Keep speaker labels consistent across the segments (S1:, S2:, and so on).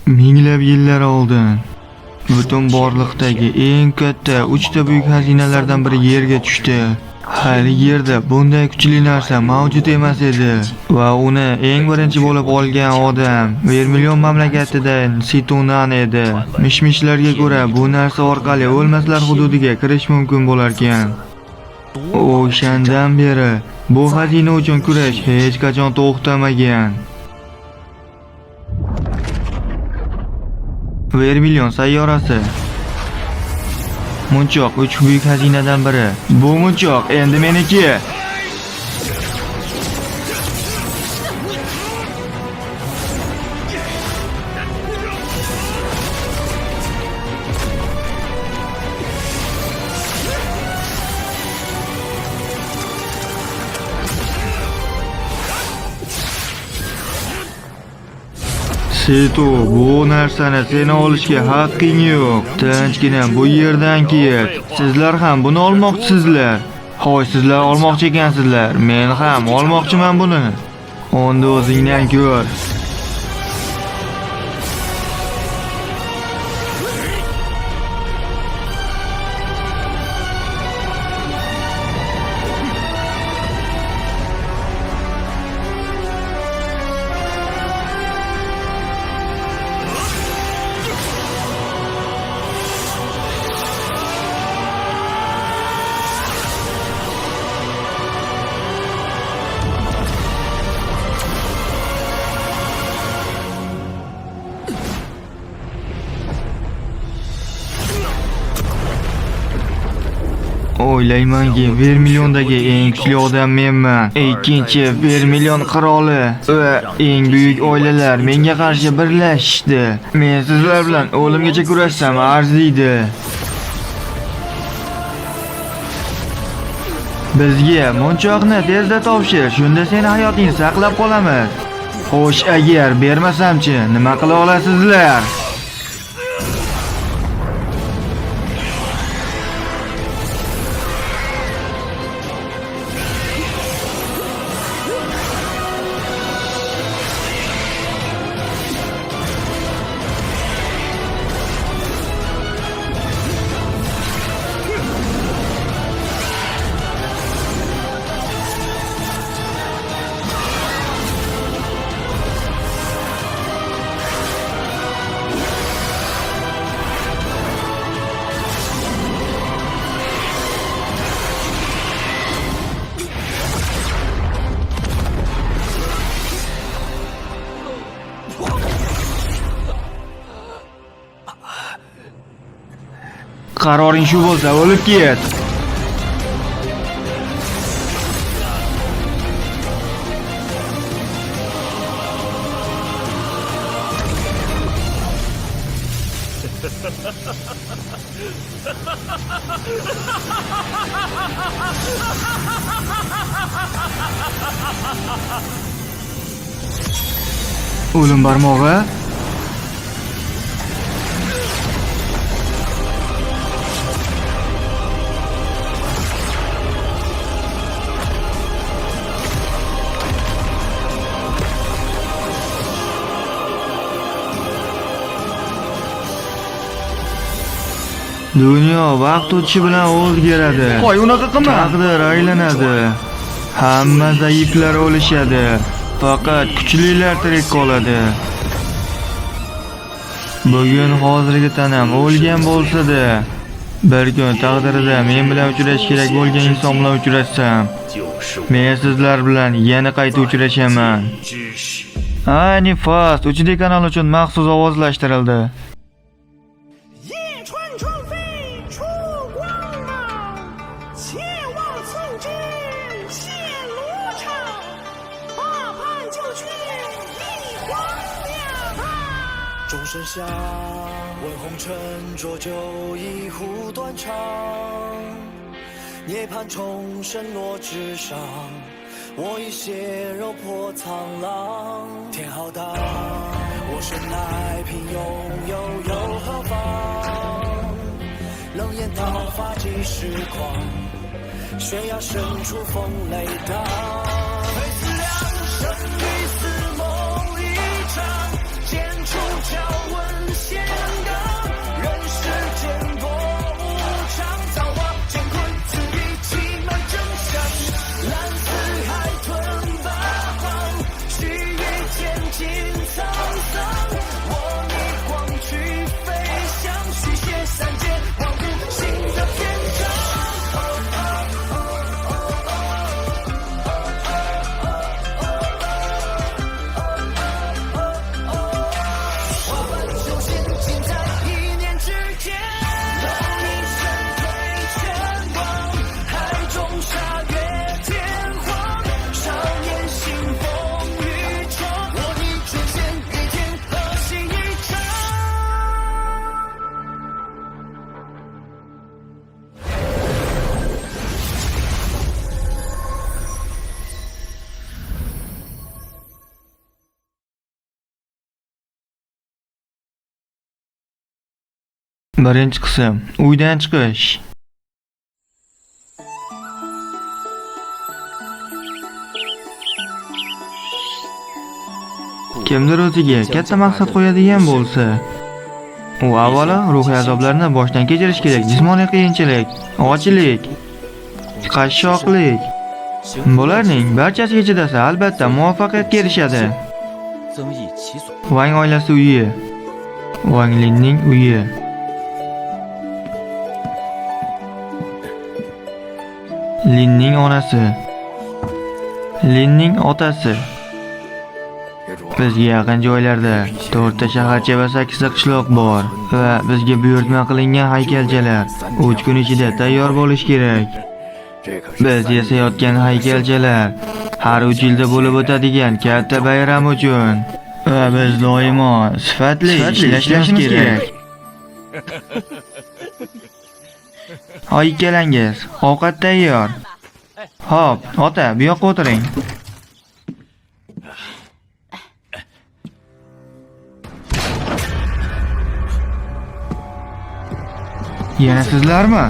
S1: Minglab yillar oldin butun borliqdagi eng katta 3 ta buyuk xazinalardan biri yerga tushdi. Hali yerda bunday kuchli narsa mavjud emas edi va uni eng birinchi bo'lib olgan odam Vermilion mamlakatidan Situnan edi. Mishmishlarga ko'ra, bu narsa orqali o'lmaslar hududiga kirish mumkin bo'lar ekan. O'shandan beri bu xazina uchun kurash hech qachon to'xtamagan. Vermilion sayyorasi. Munchoq 3 buyuk xazinadan biri. Bu munchoq endi meniki. Seto, bu narsani seni olishga haqqing yo'q. Tinchgina bu yerdan ket. Sizlar ham buni olmoqchisizlar. Xo'sh, sizlar olmoqchi ekansizlar. Men ham olmoqchiman buni. Onda o'zingdan ko'r. O'ylaymanki, Vermiliondagi eng kuchli odam menman. Ikkinchi Vermilion qiroli va eng buyuk oilalar menga qarshi birlashdi. Men sizlar bilan o'limgacha kurashsam arziydi. Bizga munchoqni tezda topshir, shunda seni hayotingni saqlab qolamiz. Xo'sh, agar bermasamchi, nima qila olasizlar? Qaroring shu bo'lsa, o'lib ket. O'lim barmog'i. Dunyo vaqt o'tishi bilan o'zgaradi.
S2: Qo'y, unaqa qilma.
S1: Taqdir aylanadi. Hamma zaiflar o'lishadi. Faqat kuchlilar tirik qoladi. Bugun hozirgi tanam o'lgan bo'lsa-da, bir kun taqdirida men bilan uchrashish kerak bo'lgan inson bilan uchrashsam, men sizlar bilan yana qayta uchrashaman. Anifast 3D kanal uchun maxsus ovozlashtirildi.
S3: 声响，问红尘浊酒一壶断肠，涅槃重生落纸上，我已血肉破苍狼。天浩大，我生来平庸又何妨？冷眼刀法几时狂，悬崖深处风雷荡。非思量，生与死梦一场，剑出鞘纹。
S1: Birinchi qism. Uydan chiqish. Kimdir o'ziga katta maqsad qo'yadigan bo'lsa, u avvalo ruhiy azoblarni boshdan kechirish kerak. Jismoniy qiyinchilik, ochlik, qashshoqlik, bularning barchasiga chidasa, albatta muvaffaqiyatga erishadi. Vang oilasi uyi. Wang Linning uyi. Linning onasi. Linning otasi. Bizga yaqin joylarda 4 ta shaharcha va 8 ta qishloq bor va bizga buyurtma qilingan haykalchalar 3 kun ichida tayyor bo'lish kerak. Biz yasayotgan haykalchalar har 3 yilda bo'lib o'tadigan katta bayram uchun va biz doimo sifatli ishlashimiz kerak. Hoy ikkalangiz, ovqat tayyor. Hop, ota, bu yoqqa o'tiring. Yana sizlarmi?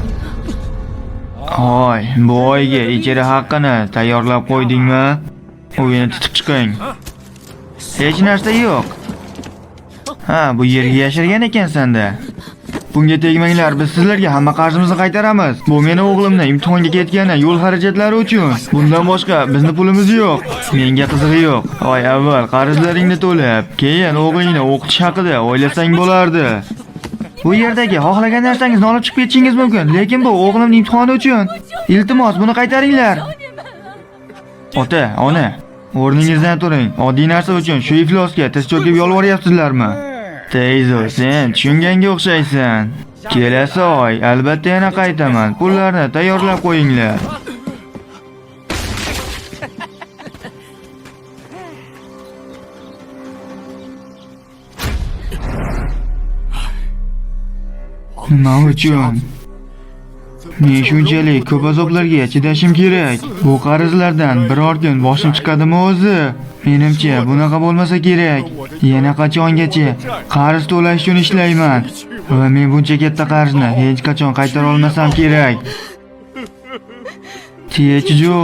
S1: Hoy, bu oyga ijara haqqini tayyorlab qo'ydingmi? Uyini tutib chiqing. Hech narsa yo'q. Ha, bu yerga yashirgan ekansan-da. Bunga tegmanglar, biz sizlarga hamma qarzimizni qaytaramiz. Bu meni o'g'limni imtihonga ketgani yo'l xarajatlari uchun. Bundan boshqa bizni pulimiz yo'q. Menga qizig'i yo'q. Hoy, avval qarzlaringni to'lab, keyin o'g'lingni o'qitish haqida o'ylasang bo'lardi. Bu yerdagi xohlagan narsangizni olib chiqib ketishingiz mumkin, lekin bu o'g'limning imtihoni uchun. Iltimos, buni qaytaringlar. Ota, ona, o'rningizdan turing. Oddiy narsa uchun shu iflosga tiz cho'kib yolvoryapsizlarmi? Teyzo, sen tushunganga o'xshaysan. Kelasi oy albatta yana qaytaman. Pullarni tayyorlab qo'yinglar. Nima uchun? Men shunchalik ko'p azoblarga chidashim kerak. Bu qarzlardan biror kun boshim chiqadimi o'zi? Menimcha bunaqa bo'lmasa kerak. Yana qachongacha qarz to'lash uchun ishlayman va men buncha katta qarzni hech qachon qaytara olmasam kerak. Tejo,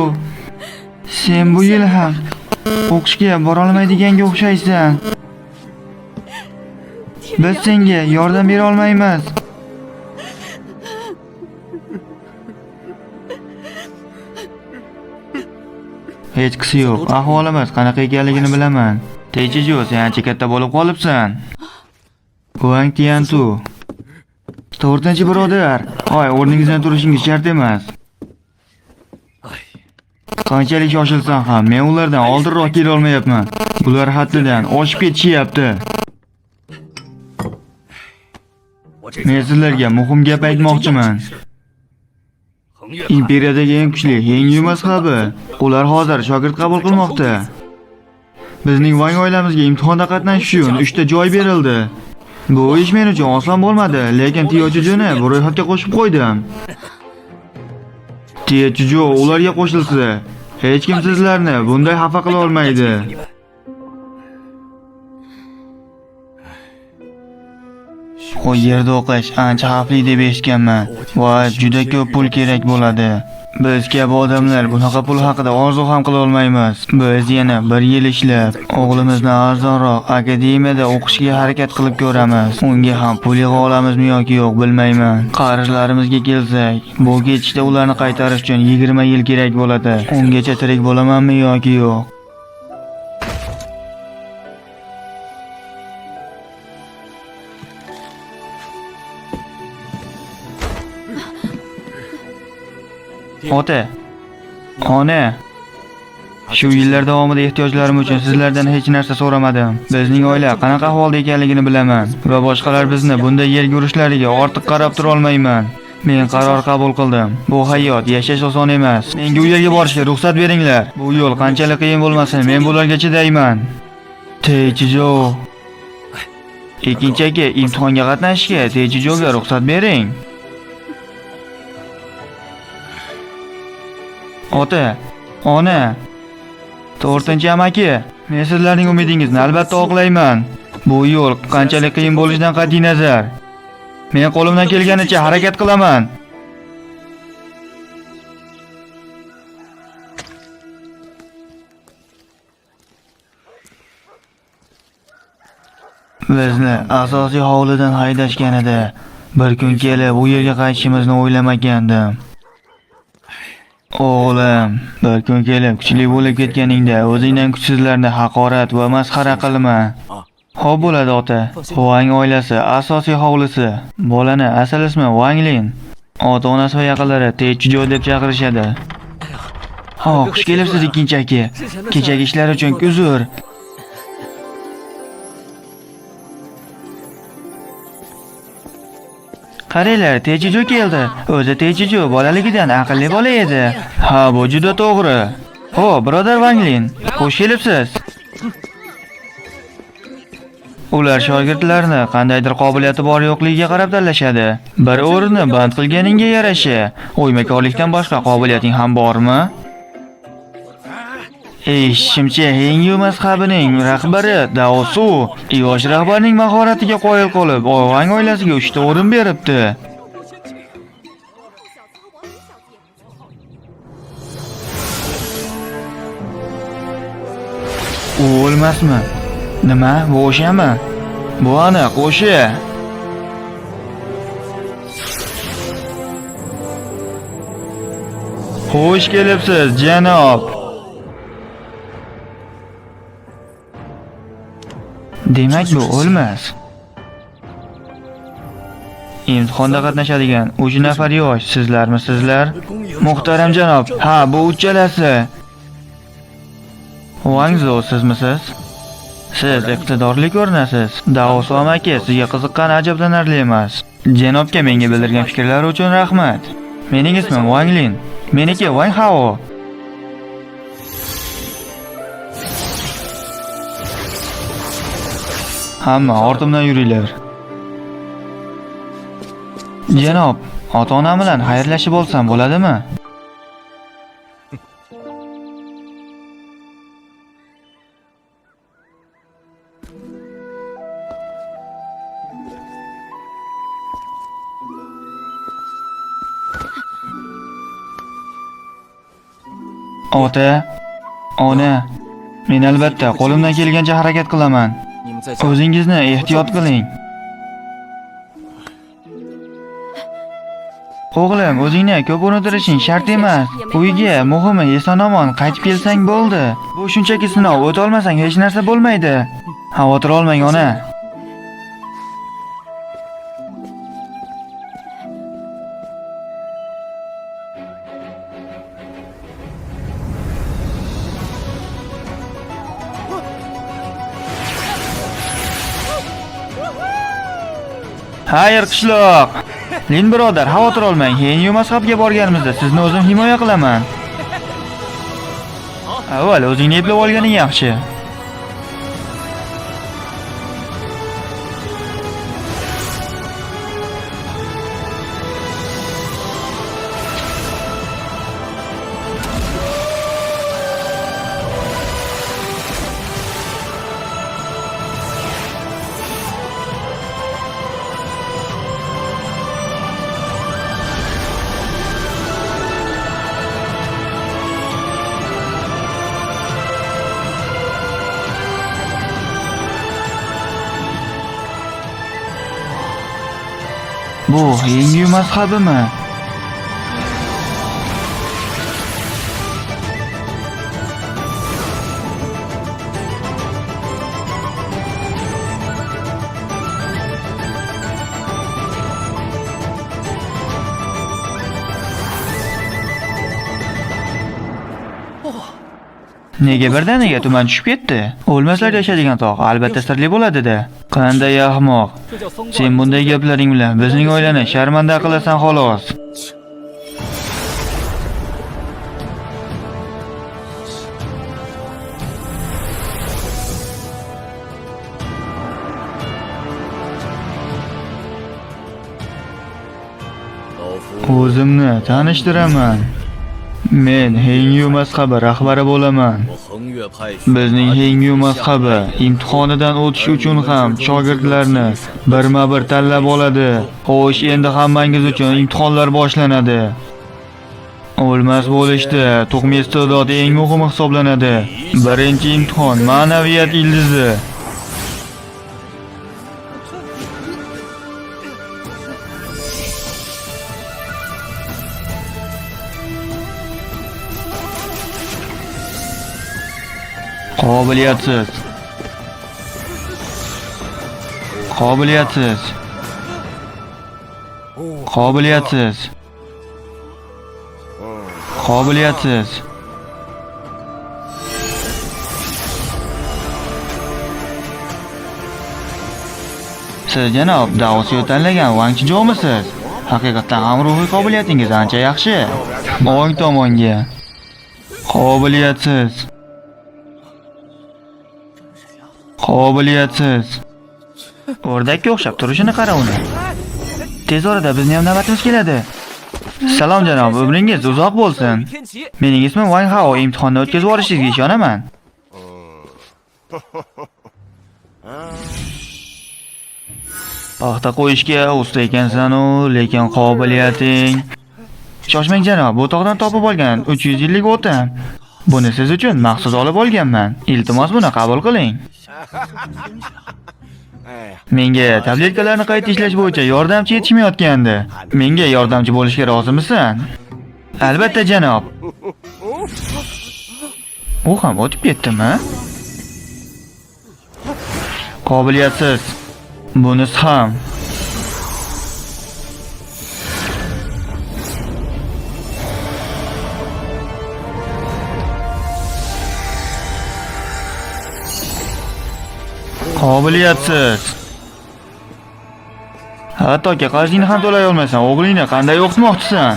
S1: sen bu yil ham o'qishga bora olmaydiganga o'xshaysan. Biz senga yordam bera olmaymiz. Hech qisi yo'q. Ahvolimiz qanaqa ekanligini bilaman. Tejo, sen ancha katta bo'lib qolibsan. Wang Tiantu. 4-birodar. Hoy, o'rningizdan turishingiz shart emas. Qanchalik shoshilsam ham, men ulardan oldinroq kela olmayapman. Ular haddidan oshib ketishyapti. Men sizlarga muhim gap aytmoqchiman. Imperiyadagi eng kuchli Hengyu mazhabi ular hozir shogird qabul qilmoqda. Bizning Wang oilamizga imtihonda qatnashish uchun 3 ta joy berildi. Bu ish men uchun oson bo'lmadi, lekin Tiyojujuni bu ro'yxatga qo'shib qo'ydim. Tiyojuju ularga qo'shilsa, hech kim sizlarni bunday xafa qila olmaydi. O yerda o'qish ancha xavfli deb eshitganman va juda ko'p pul kerak bo'ladi. Biz kabi odamlar bunaqa pul haqida orzu ham qila olmaymiz. Biz yana 1 yil ishlab, o'g'limizni arzonroq akademiyada o'qishga harakat qilib ko'ramiz. Unga ham pul yig'a olamizmi yoki yo'q bilmayman. Qarzlarimizga kelsak, bu ketishda ularni qaytarish uchun 20 yil kerak bo'ladi. Ungacha tirik bo'lamanmi yoki yo'q? Ota, ona, shu yillar davomida ehtiyojlarim uchun sizlardan hech narsa so'ramadim. Bizning oila qanaqa ahvolda ekanligini bilaman va boshqalar bizni bunday yerga urishlariga ortiq qarab tura olmayman. Men qaror qabul qildim. Bu hayot yashash oson emas. Menga u yerga borishga ruxsat beringlar. Bu yo'l qanchalik qiyin bo'lmasin, men bularga chidayman. Tejo, ikkinchi aka imtihonga qatnashishga Tejoga ruxsat bering. Ota, ona, 4-amaki, men sizlarning umidingizni albatta oqlayman. Bu yo'l qanchalik qiyin bo'lishidan qat'iy nazar. Men qo'limdan kelganicha harakat qilaman. Bizni asosiy hovlidan haydashgan edi. Bir kun kelib u yerga qaytishimizni o'ylamagandim. O'g'lim, bir kun kelib kuchli bo'lib ketganingda o'zingdan kuchsizlarni haqorat va masxara qilma. Xo'p bo'ladi ota. Wang oilasi asosiy hovlisi. Bolani asl ismi Wang Lin. Ota-onasi va yaqinlari Techijo deb chaqirishadi. Xush kelibsiz ikkinchi aka. Kechagi ishlar uchun uzr. Qaranglar, Techijo keldi. O'zi Techijo bolaligidan aqlli bola edi. Ha, bu juda to'g'ri. Birodar Wang Lin, xush kelibsiz. Ular shogirdlarni qandaydir qobiliyati bor yo'qligiga qarab tanlashadi. Bir o'rinni band qilganingga yarasha, o'ymakorlikdan boshqa qobiliyating ham bormi? Eshitishimcha, Hengyu mazhabining rahbari Dao Su yosh rahbarning mahoratiga qoyil qolib, Wang oilasiga 3 ta o'rin beribdi. U o'lmasmi? Nima? Bu o'shami? Bu aniq o'sha. Xush kelibsiz, janob. Demak, bu o'lmas. Imtihonda qatnashadigan 3 nafar yosh sizlarmisizlar? Muhtaram janob, ha, bu uchalasi. Wang Zhou sizmisiz? Siz iqtidorli ko'rinasiz. Dao Su amaki sizga qiziqqani ajablanarli emas. Janobga menga bildirgan fikrlari uchun rahmat. Mening ismim Wang Lin. Meniki Wang Hao. Hamma ortimdan yuringlar. Janob, ota-onam bilan xayrlashib olsam bo'ladimi? Ota, ona, men albatta qo'limdan kelgancha harakat qilaman. O'zingizni ehtiyot qiling. O'g'lim, o'zingni ko'p unutirishing shart emas. Uyga muhimi eson-omon qaytib kelsang bo'ldi. Bu shunchaki sinov, o'ta olmasang hech narsa bo'lmaydi. Xavotir olmang, ona. Xayr qishloq. Lin birodar, xavotir olmang. Hengyu mazhabga borganimizda sizni o'zim himoya qilaman. Avval o'zingni eplab olganing yaxshi. Bu Hengyu mazhabimi? Nega birdaniga tuman tushib ketdi? O'lmaslar yashaydigan tog' albatta sirli bo'ladi-da. Qanday ahmoq. Sen bunday gaplaring bilan bizning oilani sharmanda qilasan xolos. O'zimni tanishtiraman. Men Hengyu mazhabi rahbari bo'laman.
S2: 我横越派去
S1: Bizning Hengyu mazhabi imtihonidan o'tish uchun ham shogirdlarni birma-bir tanlab oladi. Xo'sh, endi hammangiz uchun imtihonlar boshlanadi. O'lmas bo'lishda tug'ma iste'dod eng muhimi hisoblanadi. Birinchi imtihon ma'naviyat ildizi. Qobiliyatsiz. Qobiliyatsiz. Qobiliyatsiz. Qobiliyatsiz. Siz janob Daosyo tanlagan Wang Chijomisiz? Haqiqatan ham ruhiy qobiliyatingiz ancha yaxshi. O'ng tomonga. Qobiliyatsiz. Qobiliyatsiz. O'rdakka o'xshab turishini qara uni. Tez orada bizning ham navbatimiz keladi. Salom janob, umringiz uzoq bo'lsin. Mening ismim Wang Hao, imtihonni o'tkazib olishingizga ishonaman. Paxta qo'yishga usta ekansan-u, lekin qobiliyating. Shoshmang janob, bu tog'dan topib olgan 300 yillik o'tim. Buni siz uchun maxsus olib olganman. Iltimos buni qabul qiling. Menga tabletkalarni qayta ishlash bo'yicha yordamchi yetishmayotgandi. Menga yordamchi bo'lishga rozimisan? Albatta janob. U ham o'tib ketdimi? Qobiliyatsiz. Bunisi ham. Qobiliyatsiz. Hattoki qarzingni ham to'lay olmaysan. O'g'lingni qanday o'qitmoqchisan?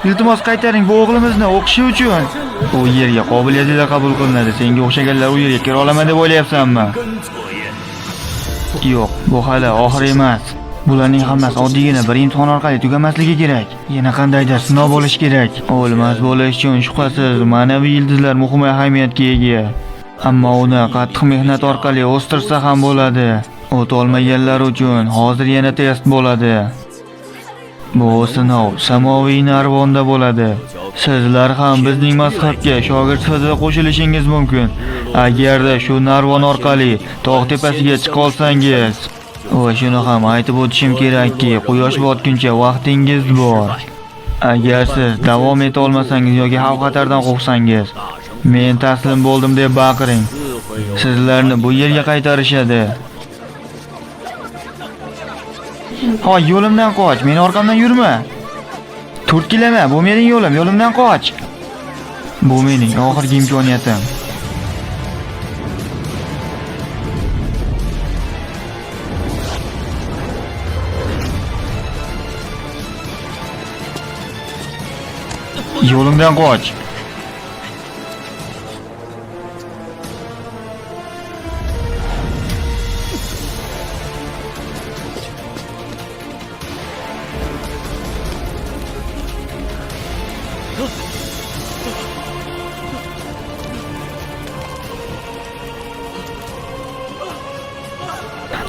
S1: Iltimos qaytaring bu o'g'limizni o'qishi uchun. U yerga qobiliyatlilar qabul qilinadi. Senga o'xshaganlar u yerga kira olaman deb o'ylayapsanmi? Yo'q, bu hali oxir emas. Bularning hammasi oddiygina bir imtihon orqali tugamasligi kerak. Yana qandaydir sinov bo'lish kerak. O'lmas bo'lish uchun shubhasiz ma'naviy ildizlar muhim ahamiyatga ega. Ammo uni qattiq mehnat orqali o'stirsa ham bo'ladi. O't olmaganlar uchun hozir yana test bo'ladi. Bu sinov samoviy narvonda bo'ladi. Sizlar ham bizning mazhabga shogird sifatida qo'shilishingiz mumkin. Agarda shu narvon orqali tog' tepasiga chiqa olsangiz, va shuni ham aytib o'tishim kerakki, quyosh botguncha vaqtingiz bor. Agar siz davom eta olmasangiz yoki xavf-xatardan qo'rqsangiz, men taslim bo'ldim deb baqiring. Sizlarni bu yerga qaytarishadi. Hoy, yo'limdan qoch, meni orqamdan yurma. Turtkilama, bu mening yo'lim, yo'limdan qoch. Bu mening oxirgi imkoniyatim. Yo'limdan qoch.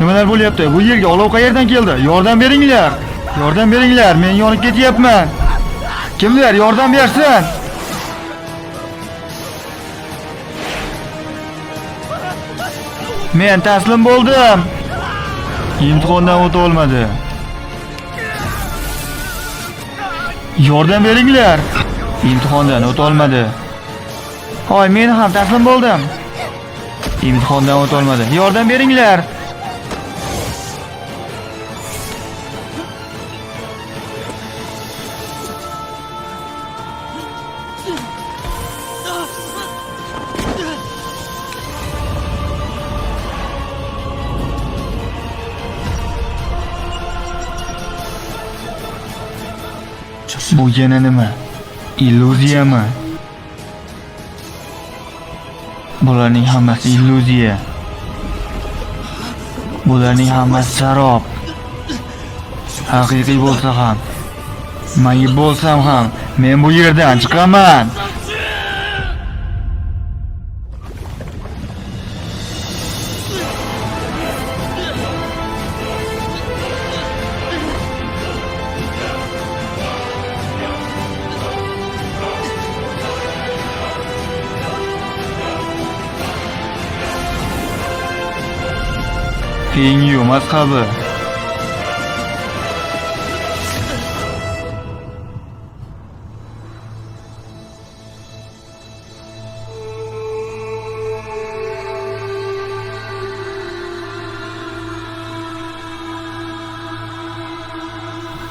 S1: Nimalar bo'lyapti? Bu yerga olov qayerdan keldi? Yordam beringlar. Yordam beringlar, men yonib ketyapman. Kimlar yordam bersin? Men taslim bo'ldim. Imtihondan o'ta olmadi. Yordam beringlar. Imtihondan o'ta olmadi. Hoy, men ham taslim bo'ldim. Imtihondan o'ta olmadi. Yordam beringlar. Bu yana nima? Illyuziyami? Bularning hammasi illyuziya. Bularning hammasi sarob. Haqiqiy bo'lsa ham, mayib bo'lsam ham, men bu yerdan chiqaman. Pengyu mazhabi.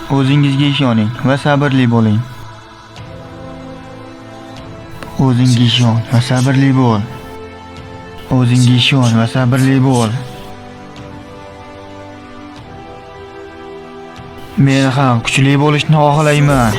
S1: O'zingizga ishoning va sabrli bo'ling. O'zingga ishon va sabrli bo'l. O'zingga ishon va sabrli bo'l. Men ham kuchli bo'lishni xohlayman.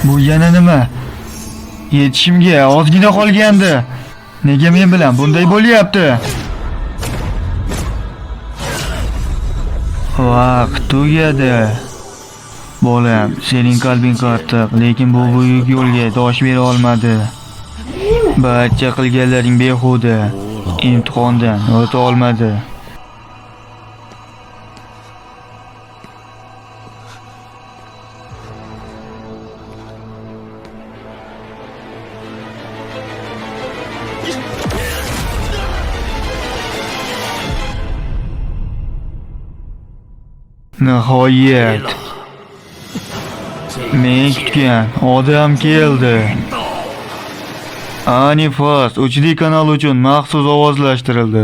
S1: Bu yana nima? Yetishimga ozgina qolgandi. Nega men bilan bunday bo'lyapti? Vaqt tugadi. Bolam, sening qalbing qattiq, lekin bu buyuk yo'lga dosh bera olmadi. Barcha qilganlaring behuda. Imtihondan o'ta olmadi. Nihoyat. Men kutgan odam keldi. Anifas HD kanal uchun maxsus ovozlashtirildi.